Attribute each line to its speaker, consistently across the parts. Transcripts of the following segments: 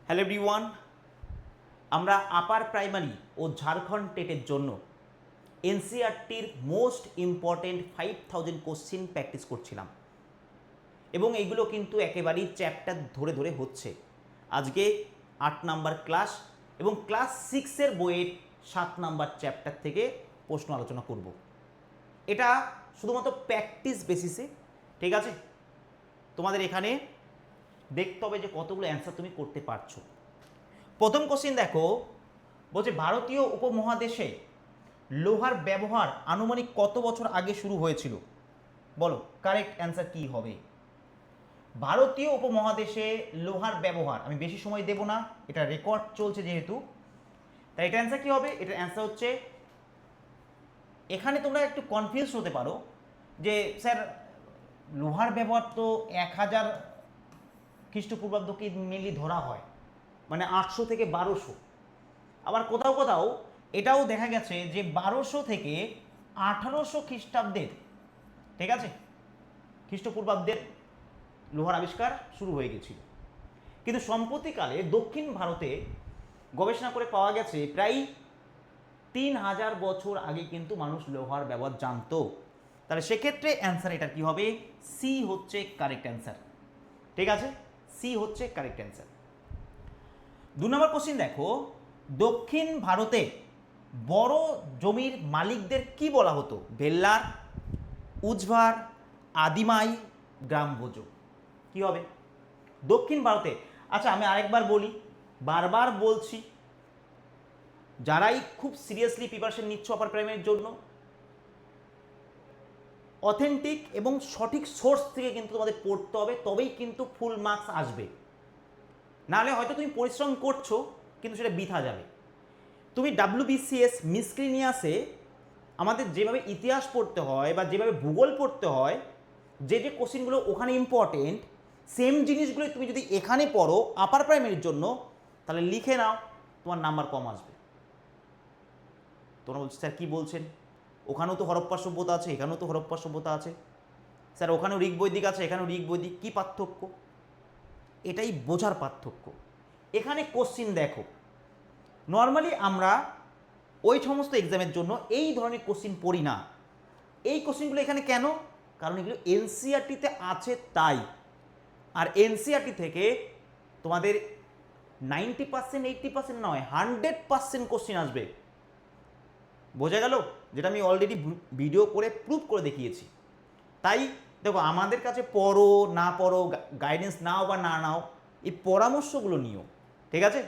Speaker 1: Hello everyone, আমরা upper primary ও ঝাড়খণ্ড টেটের জন্য এনসিইআরটির most important 5000 question practice করছিলাম এবং এইগুলো কিন্তু একেবারেই চ্যাপ্টার ধরে ধরে হচ্ছে। আজকে 8 নাম্বার ক্লাস এবং ক্লাস 6-এর বইয়ের 7 নাম্বার চ্যাপ্টার থেকে প্রশ্ন আলোচনা করব। এটা শুধুমাত্র প্র্যাকটিস বেসিসে, ঠিক আছে? তোমাদের এখানে দেখতে হবে যে কতগুলো অ্যান্সার তুমি করতে পারছো। প্রথম কোশ্চিন দেখো, বলছে ভারতীয় উপমহাদেশে লোহার ব্যবহার আনুমানিক কত বছর আগে শুরু হয়েছিল? বলো কারেক্ট অ্যান্সার কি হবে। ভারতীয় উপমহাদেশে লোহার ব্যবহার, আমি বেশি সময় দেব না, এটা রেকর্ড চলছে যেহেতু, তাই এটা অ্যান্সার কি হবে? এটার অ্যান্সার হচ্ছে, এখানে তোমরা একটু কনফিউজ হতে পারো যে স্যার লোহার ব্যবহার তো 1000 খ্রিস্টপূর্বাব্দকে মেনলি ধরা হয়, মানে 800 থেকে 1200। আবার কোথাও কোথাও এটাও দেখা গেছে যে 1200 থেকে 1800 খ্রিস্টাব্দের, ঠিক আছে, খ্রিস্টপূর্বাব্দের লোহার আবিষ্কার শুরু হয়ে গেছিল। কিন্তু সম্প্রতিকালে দক্ষিণ ভারতে গবেষণা করে পাওয়া গেছে প্রায় 3000 বছর আগে কিন্তু মানুষ লোহার ব্যবহার জানতো। তাহলে সেক্ষেত্রে অ্যান্সার এটা কি হবে? সি হচ্ছে কারেক্ট অ্যান্সার, ঠিক আছে? সি হচ্ছে কারেক্ট অ্যান্সার। 2 নম্বর কোশ্চিন দেখো, দক্ষিণ ভারতে বড় জমির মালিকদের কি বলা হতো? ভেল্লার, উজভার, আদিমাই, গ্রামভোজ। কি হবে দক্ষিণ ভারতে? আচ্ছা আমি আরেকবার বলি, বারবার বলছি, যারাই খুব সিরিয়াসলি প্রিপারেশন নিচ্ছ আপার প্রাইমারির জন্য, অথেন্টিক এবং সঠিক সোর্স থেকে কিন্তু তোমাদের পড়তে হবে, তবেই কিন্তু ফুল মার্কস আসবে। নাহলে হয়তো তুমি পরিশ্রম করছো কিন্তু সেটা বৃথা যাবে। তুমি WBCS মিসক্লিনিয়াসে আমাদের যেভাবে ইতিহাস পড়তে হয় বা যেভাবে ভূগোল পড়তে হয়, যে যে কোশ্চিনগুলো ওখানে ইম্পর্টেন্ট, সেম জিনিসগুলোই তুমি যদি এখানে পড়ো আপার প্রাইমারির জন্য, তাহলে লিখে নাও, তোমার নাম্বার কম আসবে। তোমরা বলছো স্যার কী বলছেন, ওখানেও তো হরপ্পা সভ্যতা আছে, এখানেও তো হরপ্পা সভ্যতা আছে, স্যার ওখানেও ঋগ বৈদিক আছে, এখানেও ঋগ বৈদিক, কী পার্থক্য? এটাই বোঝার পার্থক্য। এখানে কোশ্চিন দেখো, নর্মালি আমরা ওই সমস্ত এক্সামের জন্য এই ধরনের কোশ্চিন পড়ি না। এই কোশ্চিনগুলো এখানে কেন? কারণ এগুলো এনসিইআরটিতে আছে তাই। আর এনসিইআরটি থেকে তোমাদের 90% 80% নয়, 100% কোশ্চিন আসবে। বোঝা গেল? যেটা আমি অলরেডি ভিডিও করে প্রুভ করে দেখিয়েছি। তাই দেখো, আমাদের কাছে পড়ো না পড়ো, গাইডেন্স নাও বা না নাও, এই পরামর্শগুলো নিও, ঠিক আছে?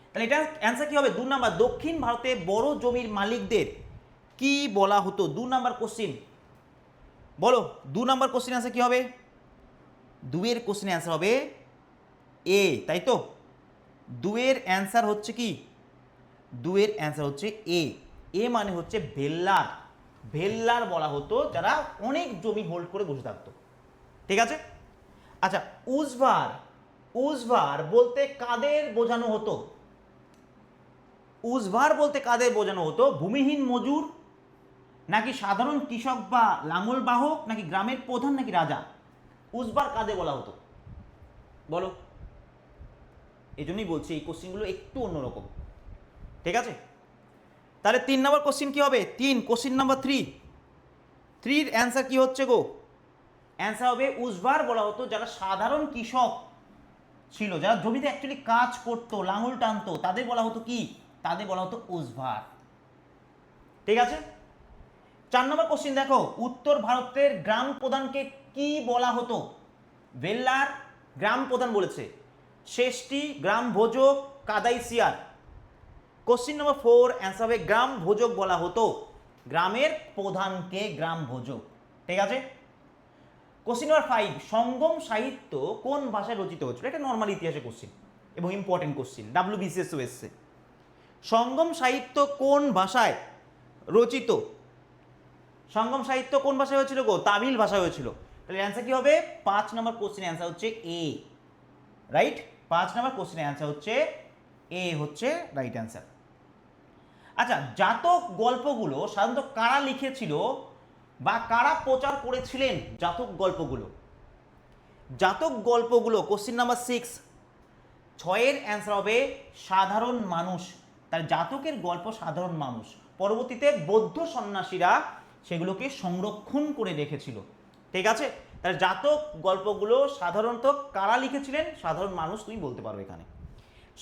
Speaker 1: তাহলে এটা অ্যান্সার কি হবে? 2 নাম্বার, দক্ষিণ ভারতে বড় জমির মালিকদের কি বলা হতো? 2 নাম্বার কোশ্চিন, বলো 2 নাম্বার কোশ্চিন অ্যান্সার কি হবে? 2 এর কোশ্চিন অ্যান্সার হবে এ, তাই তো? 2 এর অ্যান্সার হচ্ছে কি? 2 এর অ্যান্সার হচ্ছে এ। এ মানে হচ্ছে ভেল্লার। ভেল্লার বলা হতো যারা অনেক জমি হোল্ড করে বসে থাকতো, ঠিক আছে? আচ্ছা, উজভার, উজভার বলতে কাদের বোঝানো হতো? উজভার বলতে কাদের বোঝানো হতো? ভূমিহীন মজুর, নাকি সাধারণ কৃষক বা লাঙল বাহক, নাকি গ্রামের প্রধান, নাকি রাজা? উজভার কাদের বলা হতো বলো? এই জন্যই বলছি এই কোশ্চিনগুলো একটু অন্যরকম, ঠিক আছে? তাহলে 3 নম্বর কোশ্চিন কি হবে? 3, কোশ্চিন নাম্বার 3। 3-র অ্যান্সার কি হচ্ছে গো? অ্যান্সার হবে উজভার বলা হতো যারা সাধারণ কৃষক ছিল, যারা জমিতে অ্যাকচুয়ালি কাজ করতো, লাঙল টানতো, তাদের বলা হতো কি? তাদের বলা হতো উজভার, ঠিক আছে? 4 নম্বর কোশ্চিন দেখো, উত্তর ভারতের গ্রাম প্রধানকে কি বলা হতো? ভেল্লার গ্রাম প্রধান বলেছে, শেষ্টি, গ্রাম ভোজক, কাদাইসিয়ার। কোশ্চিন নম্বর 4 অ্যান্সার হবে গ্রাম ভোজক বলা হতো গ্রামের প্রধানকে গ্রাম ভোজক, ঠিক আছে? কোশ্চিন নম্বর 5, সঙ্গম সাহিত্য কোন ভাষায় রচিত হয়েছিল? এটা নর্মাল ইতিহাসের কোশ্চিন এবং ইম্পর্টেন্ট কোশ্চিন, WBCS এসছে। সঙ্গম সাহিত্য কোন ভাষায় রচিত? সঙ্গম সাহিত্য কোন ভাষায় হয়েছিল গো? তামিল ভাষায় হয়েছিল। তাহলে অ্যান্সার কি হবে? 5 নম্বর কোশ্চিনের অ্যান্সার হচ্ছে এ, রাইট? 5 নম্বর কোশ্চিনের অ্যান্সার হচ্ছে এ, হচ্ছে রাইট অ্যান্সার। আচ্ছা, জাতক গল্পগুলো সাধারণত কারা লিখেছিল বা কারা প্রচার করেছিলেন? জাতক গল্পগুলো, জাতক গল্পগুলো কোশ্চিন নাম্বার 6, ছয়ের অ্যান্সার হবে সাধারণ মানুষ। তার জাতকের গল্প সাধারণ মানুষ, পরবর্তীতে বৌদ্ধ সন্ন্যাসীরা সেগুলোকে সংরক্ষণ করে রেখেছিল। ঠিক আছে, তার জাতক গল্পগুলো সাধারণত কারা লিখেছিলেন? সাধারণ মানুষ তুমি বলতে পারবে এখানে।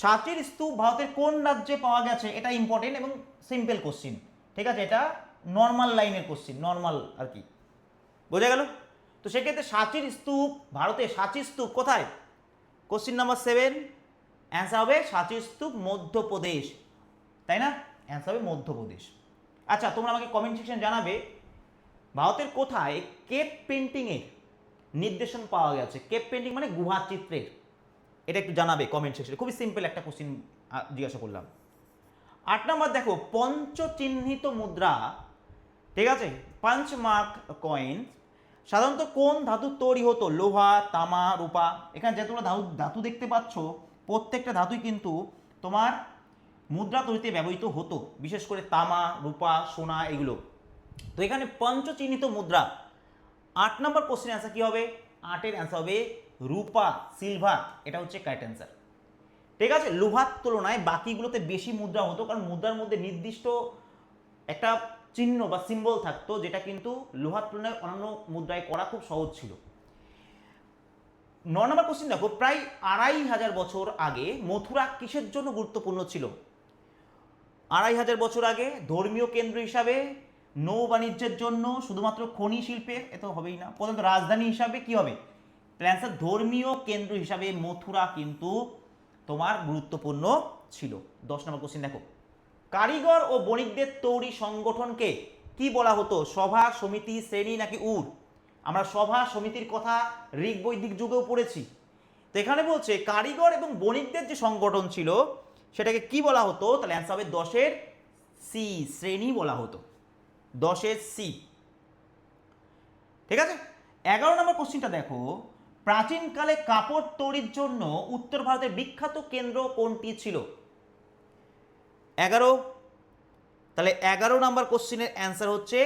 Speaker 1: সাঁচির স্তূপ ভারতের কোন রাজ্যে পাওয়া গেছে? এটা ইম্পর্টেন্ট এবং সিম্পল কোশ্চিন। ঠিক আছে, এটা নর্মাল লাইনের কোশ্চিন, নর্মাল আর কি, বোঝা গেল? তো সেক্ষেত্রে সাঁচির স্তূপ, ভারতে সাঁচির স্তূপ কোথায়? কোশ্চিন নাম্বার 7, অ্যান্সার হবে সাঁচির স্তূপ মধ্যপ্রদেশ, তাই না? অ্যান্সার হবে মধ্যপ্রদেশ। আচ্ছা, তোমরা আমাকে কমেন্ট সেকশন জানাবে ভারতের কোথায় কেপ পেন্টিংয়ের নির্দেশন পাওয়া গেছে? কেপ পেন্টিং মানে গুহা চিত্রের, এটা একটু জানাবে কমেন্ট সেকশনে। খুবই সিম্পল একটা কোশ্চিন জিজ্ঞাসা করলাম। 8 নম্বর দেখো, পঞ্চচিহ্নিত মুদ্রা, ঠিক আছে, পাঞ্চ মার্ক কয়েন সাধারণত কোন ধাতু তৈরি হতো? লোহা, তামা, রূপা। এখানে যে তোমরা ধাতু দেখতে পাচ্ছ, প্রত্যেকটা ধাতুই কিন্তু তোমার মুদ্রা তৈরিতে ব্যবহৃত হতো, বিশেষ করে তামা, রূপা, সোনা এগুলো। তো এখানে পঞ্চচিহ্নিত মুদ্রা, 8 নম্বর কোশ্চেন অ্যান্সার কি হবে? 8-এর অ্যান্সার হবে রূপা, সিলভার, এটা হচ্ছে কারেক্ট অ্যান্সার। ঠিক আছে, লোহার তুলনায় বাকিগুলোতে বেশি মুদ্রা হতো, কারণ মুদ্রার মধ্যে নির্দিষ্ট একটা চিহ্ন বা সিম্বল থাকতো, যেটা কিন্তু লোহার তুলনায় অন্যান্য মুদ্রায় করা খুব সহজ ছিল। 9 নম্বর কোশ্চেন দেখো, প্রায় 2500 বছর আগে মথুরা কিসের জন্য গুরুত্বপূর্ণ ছিল? 2500 বছর আগে ধর্মীয় কেন্দ্র হিসাবে, নৌ বাণিজ্যের জন্য, শুধুমাত্র খনি শিল্পে? এ তো হবেই না। প্রধানত রাজধানী হিসাবে কি হবে? অ্যান্সার ধর্মীয় কেন্দ্র হিসাবে মথুরা কিন্তু তোমার গুরুত্বপূর্ণ ছিল। 10 নম্বর কোশ্চেন দেখো, কারিগর ও বণিকদের তৈরি সংগঠনকে কি বলা হতো? সভা, সমিতি, শ্রেণী নাকি উর? আমরা সভা সমিতির কথা ঋগ বৈদিক যুগেও পড়েছি। তো এখানে বলছে কারিগর এবং বণিকদের যে সংগঠন ছিল সেটাকে কি বলা হতো? তাহলে অ্যান্সার হবে 10-এর সি, শ্রেণী বলা হতো। 10-এর সি। ঠিক আছে, 11 নম্বর কোশ্চিনটা দেখো, প্রাচীনকালে কাপড় তৈরির জন্য উত্তর ভারতের বিখ্যাত কেন্দ্র কোনটি ছিল? 11, তাহলে 11 নম্বর কোশ্চিনের অ্যান্সার হচ্ছে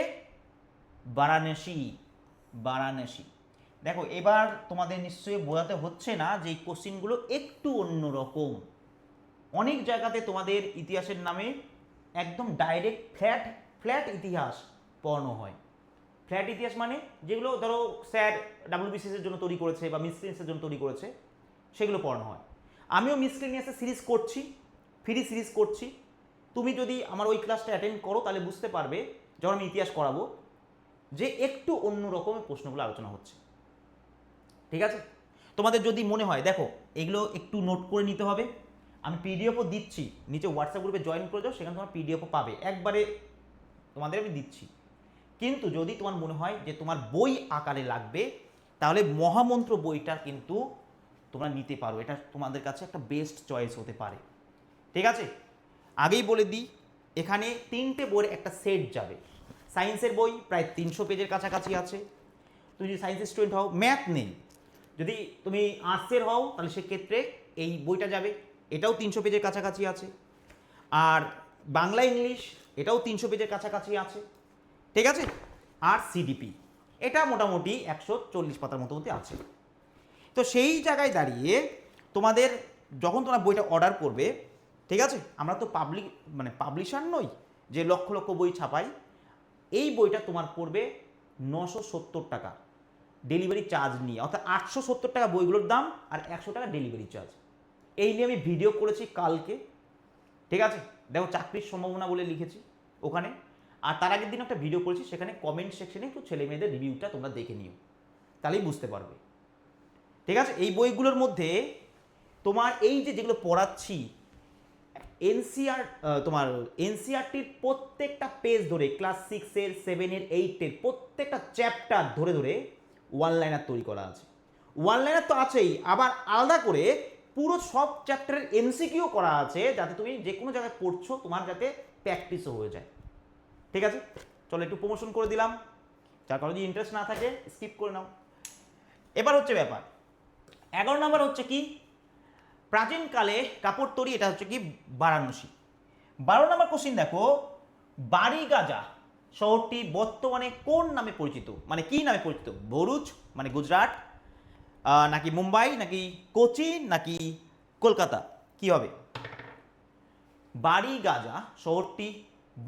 Speaker 1: বারাণসী, বারাণসী। দেখো, এবার তোমাদের নিশ্চয়ই বোঝাতে হচ্ছে না যে এই কোশ্চিনগুলো একটু অন্যরকম। অনেক জায়গাতে তোমাদের ইতিহাসের নামে একদম ডাইরেক্ট ফ্ল্যাট ইতিহাস পড়ানো হয়। ফ্ল্যাট ইতিহাস মানে যেগুলো ধরো স্যার ডাব্লিউবিসিএস এর জন্য তৈরি করেছে বা মিসলিনিয়াসের জন্য তৈরি করেছে, সেগুলো পড়ানো হয়। আমিও মিসলিনিয়াসের সিরিজ করছি, ফ্রি সিরিজ করছি। তুমি যদি আমার ওই ক্লাসটা অ্যাটেন্ড করো তাহলে বুঝতে পারবে, যখন আমি ইতিহাস করাবো, যে একটু অন্য রকমের প্রশ্নগুলো আলোচনা হচ্ছে। ঠিক আছে, তোমাদের যদি মনে হয়, দেখো এগুলো একটু নোট করে নিতে হবে। আমি পিডিএফও দিচ্ছি, নিচে হোয়াটসঅ্যাপ গ্রুপে জয়েন করে যাও, সেখানে তোমার পিডিএফও পাবে, একবারে তোমাদের আমি দিচ্ছি। কিন্তু যদি তোমার মনে হয় যে তোমার বই আকারে লাগবে, তাহলে মহামন্ত্র বইটা কিন্তু তোমরা নিতে পারো, এটা তোমাদের কাছে একটা বেস্ট চয়েস হতে পারে। ঠিক আছে, আগেই বলে দিই, এখানে 3টে বইয়ের একটা সেট যাবে। সায়েন্সের বই প্রায় 300 পেজের কাছাকাছি আছে, তুমি যদি সায়েন্সের স্টুডেন্ট হও, ম্যাথ নেই। যদি তুমি আর্টসের হও তাহলে সেক্ষেত্রে এই বইটা যাবে, এটাও 300 পেজের কাছাকাছি আছে। আর বাংলা ইংলিশ এটাও 300 পেজের কাছাকাছি আছে। ঠিক আছে, আর সিডিপি এটা মোটামুটি 140 পাতার মতো আছে। তো সেই জায়গায় দাঁড়িয়ে তোমাদের যখন তোমরা বইটা অর্ডার করবে, ঠিক আছে, আমরা তো পাবলিশার নই যে লক্ষ লক্ষ বই ছাপাই। এই বইটা তোমার পড়বে 970 টাকা ডেলিভারি চার্জ নিয়ে, অর্থাৎ 870 টাকা বইগুলোর দাম আর 100 টাকা ডেলিভারি চার্জ। এই নিয়ে আমি ভিডিও করেছি কালকে। ঠিক আছে, দেখো চাকরির সম্ভাবনা বলে লিখেছি ওখানে। আর তার আগের দিন একটা ভিডিও করেছি, সেখানে কমেন্ট সেকশনে একটু ছেলে মেয়েদের রিভিউটা তোমরা দেখে নিও, তাহলেই বুঝতে পারবে। ঠিক আছে, এই বইগুলোর মধ্যে তোমার এই যে যেগুলো পড়াচ্ছি, এনসিআর তোমার এনসিআরটির প্রত্যেকটা পেজ ধরে, ক্লাস 6-এর 7-এর 8-এর প্রত্যেকটা চ্যাপ্টার ধরে ধরে ওয়ান লাইনার তৈরি করা আছে। ওয়ান লাইনার তো আছেই, আবার আলাদা করে পুরো সব চ্যাপ্টারের এমসিকিউ করা আছে, যাতে তুমি যে কোনো জায়গায় পড়ছো তোমার যাতে প্র্যাকটিসও হয়ে যায়। ঠিক আছে, চলো একটু প্রমোশন করে দিলাম, যার কারণে যদি ইন্টারেস্ট না থাকে স্কিপ করে নাও। এবার হচ্ছে ব্যাপার 11 নম্বর হচ্ছে কি, প্রাচীনকালে কাপড় তৈরি, এটা হচ্ছে কি বারাণসী। 12 নম্বর কোশ্চিন দেখো, বারিগাজা শহরটি বর্তমানে কোন নামে পরিচিত? মানে কি নামে পরিচিত? ভরুচ মানে গুজরাট, নাকি মুম্বাই, নাকি কোচি, নাকি কলকাতা কি হবে? বাড়িগাজা শহরটি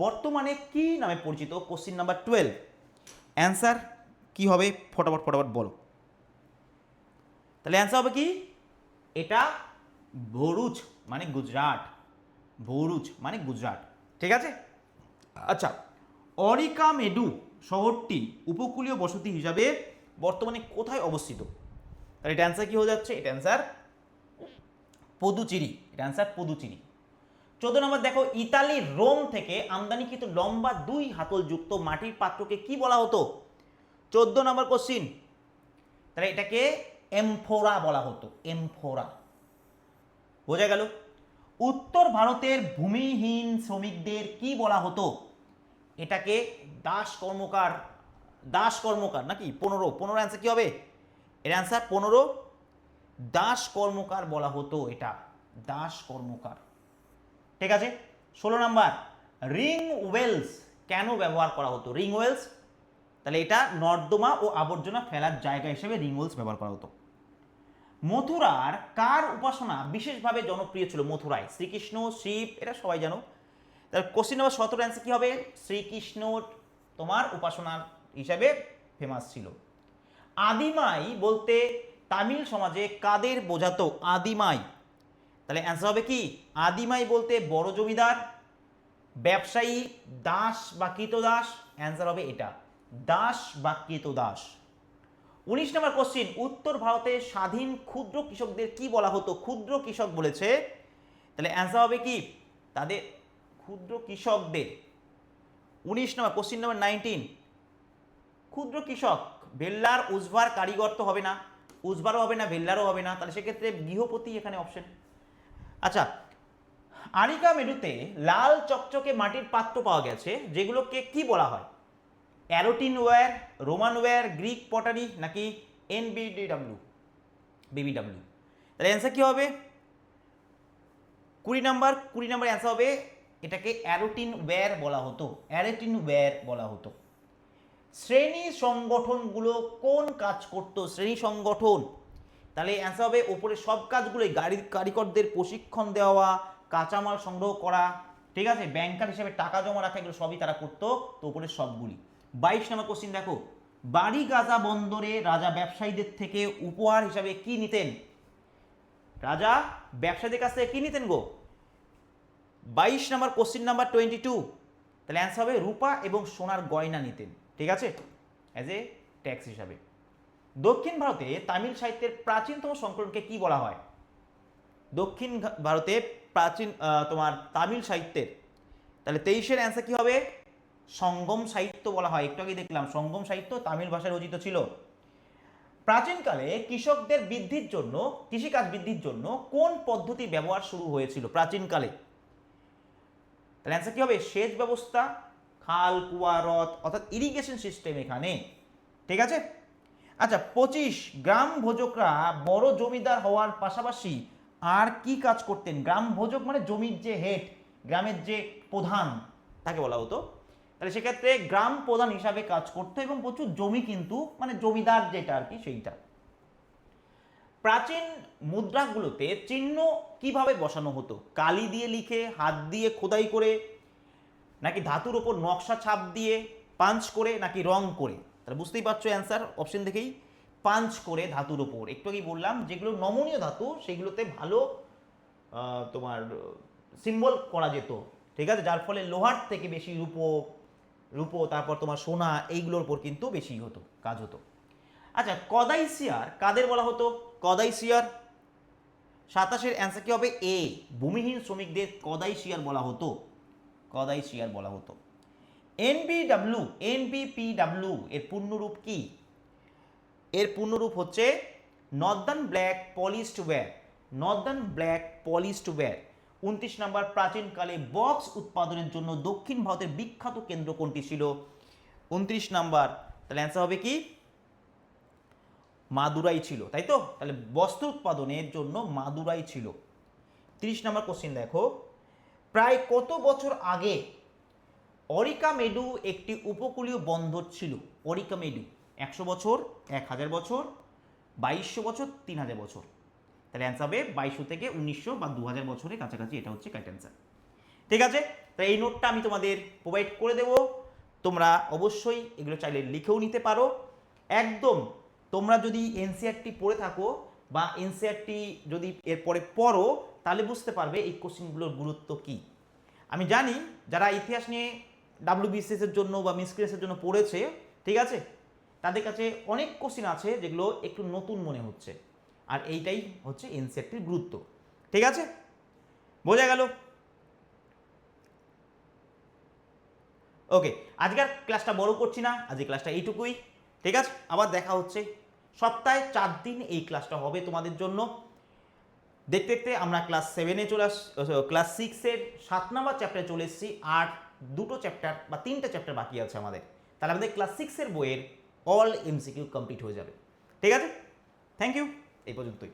Speaker 1: বর্তমানে কি নামে পরিচিত? Question number 12। অ্যান্সার কি হবে? ফটাফট ফটাফট বলো। তাহলে অ্যান্সার হবে কি? এটা ভরুচ মানে গুজরাট, ভরুচ মানে গুজরাট, ঠিক আছে। আচ্ছা, অরিকামেডু শহরটি উপকূলীয় বসতি হিসাবে বর্তমানে কোথায় অবস্থিত? তাহলে এটা অ্যান্সার কি হয়ে যাচ্ছে? এটা অ্যান্সার পদুচেরি, এটা অ্যান্সার পদুচেরি। 14 নম্বর দেখো, ইতালির রোম থেকে আমদানিকৃত লম্বা 2 হাতল যুক্ত মাটির পাত্রকে কি বলা হতো? 14 নম্বর কোশ্চিন। তাহলে এটাকে এমফোরা বলা হতো, এমফোরা। বোঝা গেল? উত্তর ভারতের ভূমিহীন শ্রমিকদের কি বলা হতো? এটাকে দাস কর্মকার, দাস কর্মকার নাকি 15 অ্যান্সার কি হবে? এর অ্যান্সার 15 দাস কর্মকার বলা হতো, এটা দাস কর্মকার, ঠিক আছে। 16 নাম্বার, রিং ওয়েলস কেন ব্যবহার করা হতো? রিং ওয়েলস, তাহলে এটা নর্দমা ও আবর্জনা ফেলার জায়গা হিসেবে রিং ওয়েলস ব্যবহার করা হতো। মথুরার কার উপাসনা বিশেষভাবে জনপ্রিয় ছিল? মথুরায় শ্রীকৃষ্ণ, শিব, এটা সবাই জানো। তাহলে কোশ্চিন নাম্বার 17 অ্যান্সার কি হবে? শ্রীকৃষ্ণ তোমার উপাসনার হিসাবে ফেমাস ছিল। আদিমাই বলতে তামিল সমাজে কাদের বোঝাতো? আদিমাই, তাহলে অ্যান্সার হবে কি? আদিমাই বলতে বড় জমিদার, ব্যবসায়ী, দাস বা কৃতদাস। অ্যান্সার হবে এটা দাস বা কৃতদাস। 19 নম্বর কোশ্চিন, উত্তর ভারতে স্বাধীন ক্ষুদ্র কৃষকদের কি বলা হতো? ক্ষুদ্র কৃষক বলেছে, তাহলে অ্যান্সার হবে কি? তাদের ক্ষুদ্র কৃষকদের। 19 নম্বর কোশ্চিন নাম্বার 19, ক্ষুদ্র কৃষক ভেল্লার, উজভার, কারিগর তো হবে না, উজভারও হবে না, ভেল্লারও হবে না, তাহলে সেক্ষেত্রে গৃহপতি এখানে অপশন। আচ্ছা, আরিকা মেরুতে লাল চকচকে মাটির পাত্র পাওয়া গেছে, যেগুলোকে কি বলা হয়? Arretine ware, Roman ware, Greek pottery নাকি এনবিডিডব্লিউ, বিবিডব্লিউ? তাহলে অ্যান্সার কি হবে? 20 নাম্বার অ্যান্সার হবে এটাকে অ্যারোটিন ওয়্যার বলা হতো, অ্যারোটিন ওয়্যার বলা হতো। শ্রেণী সংগঠনগুলো কোন কাজ করতো? শ্রেণী সংগঠন, তাহলে অ্যান্সার হবে ওপরে সব কাজগুলোই, কারিগরদের প্রশিক্ষণ দেওয়া, কাঁচামাল সংগ্রহ করা, ঠিক আছে, ব্যাংকার হিসেবে টাকা জমা রাখা, এগুলো সবই তারা করতো, তো উপরে সবগুলি। 22 নম্বর কোশ্চিন দেখো, বাড়িগাজা বন্দরে রাজা ব্যবসায়ীদের থেকে উপহার হিসাবে কি নিতেন? রাজা ব্যবসায়ীদের কাছ থেকে কি নিতেন গো? 22 নম্বর কোশ্চিন নাম্বার 22, তাহলে অ্যান্সার হবে রূপা এবং সোনার গয়না নিতেন, ঠিক আছে, অ্যাজ এ ট্যাক্স হিসাবে। দক্ষিণ ভারতে তামিল সাহিত্যের প্রাচীনতম সংকলনকে কি বলা হয়? দক্ষিণ ভারতে প্রাচীন তোমার তামিল সাহিত্যের, তাহলে 23-এর অ্যান্সার কি হবে? সঙ্গম সাহিত্য বলা হয়, একটু আগে দেখলাম সঙ্গম সাহিত্য তামিল ভাষায় রচিত ছিল। প্রাচীনকালে কৃষকদের বৃদ্ধির জন্য, কৃষিকাজ বৃদ্ধির জন্য কোন পদ্ধতি ব্যবহার শুরু হয়েছিল প্রাচীনকালে? তাহলে অ্যান্সার কি হবে? সেচ ব্যবস্থা, খাল, কুয়া, হ্রদ, অর্থাৎ ইরিগেশন সিস্টেম এখানে, ঠিক আছে। আচ্ছা, 25, গ্রাম ভোজকরা বড় জমিদার হওয়ার পাশাপাশি আর কি কাজ করতেন? গ্রাম ভোজক মানে জমির যে হেড, গ্রামের যে প্রধান তাকে বলা হতো, তাহলে সেক্ষেত্রে গ্রাম প্রধান হিসাবে কাজ করতো এবং প্রচুর জমি কিন্তু, মানে জমিদার যেটা আর কি সেইটা। প্রাচীন মুদ্রাগুলোতে চিহ্ন কিভাবে বসানো হতো? কালি দিয়ে লিখে, হাত দিয়ে খোদাই করে, নাকি ধাতুর ওপর নকশা ছাপ দিয়ে, পাঞ্চ করে, নাকি রং করে? তাহলে বুঝতেই পারছো অ্যান্সার অপশন দেখেই, পাঞ্চ করে ধাতুর ওপর। একটু আগেই বললাম যেগুলো নমনীয় ধাতু সেগুলোতে ভালো তোমার সিম্বল করা যেত, ঠিক আছে, যার ফলে লোহার থেকে বেশি রূপো তারপর তোমার সোনা এইগুলোর উপর কিন্তু বেশি হতো, কাজ হতো। আচ্ছা, কদাইশিয়ার কাদের বলা হতো? কদাইশিয়ার 27-এর অ্যান্সার কি হবে? এ, ভূমিহীন শ্রমিকদের কদাইশিয়ার বলা হতো, কদাইশিয়ার বলা হতো। এনবিপিডব্লিউ এর পূর্ণরূপ কি? এর পূর্ণরূপ হচ্ছে northern black polished ware, northern black polished ware. 29 নম্বর, প্রাচীনকালে বক্স উৎপাদনের জন্য দক্ষিণ ভারতের বিখ্যাত কেন্দ্র কোনটি ছিল? 29 নাম্বার, তাহলে অ্যান্সার হবে কি? মাদুরাই ছিল, তাই তো, তাহলে বস্ত্র উৎপাদনের জন্য মাদুরাই ছিল। 30 নম্বর কোশ্চিন দেখো, প্রায় কত বছর আগে অরিকামেডু একটি উপকূলীয় বন্দর ছিল? অরিকামেডু 100 বছর, 1000 বছর, 2200 বছর, 3000 বছর? তাহলে অ্যান্সার হবে 2200 থেকে 1900 বা 2000 বছরের কাছাকাছি, এটা হচ্ছে কারেক্ট অ্যান্সার। ঠিক আছে, তাই এই নোটটা আমি তোমাদের প্রোভাইড করে দেবো, তোমরা অবশ্যই এগুলো চাইলে লিখেও নিতে পারো। একদম তোমরা যদি এনসিইআরটি পড়ে থাকো বা এনসিইআরটি যদি এরপরে পড়ো, তাহলে বুঝতে পারবে এই কোশ্চেনগুলোর গুরুত্ব কী। আমি জানি যারা ইতিহাস নিয়ে WBCS এর জন্য বা মিসক্রিয়েসের জন্য পড়েছে, ঠিক আছে, তাদের কাছে অনেক কোশ্চেন আছে যেগুলো একটু নতুন মনে হচ্ছে, আর এইটাই হচ্ছে এনসিইআরটির গুরুত্ব। ঠিক আছে, বোঝা গেল? ওকে, আজকের ক্লাসটা বড় করছি না, আজকের ক্লাসটা এইটুকুই। ঠিক আছে, আবার দেখা হচ্ছে। সপ্তাহে 4 দিন এই ক্লাসটা হবে তোমাদের জন্য। দেখতে দেখতে আমরা ক্লাস 7-এ ক্লাস 6-এর 7 নম্বর চ্যাপ্টারে চলে এসেছি, আর 2টো চ্যাপ্টার বা 3টে চ্যাপ্টার বাকি আছে আমাদের। তাহলে আমাদের ক্লাস 6-এর বইয়ের অল MCQ কমপ্লিট হয়ে যাবে। ঠিক আছে, থ্যাংক ইউ, এই পর্যন্তই।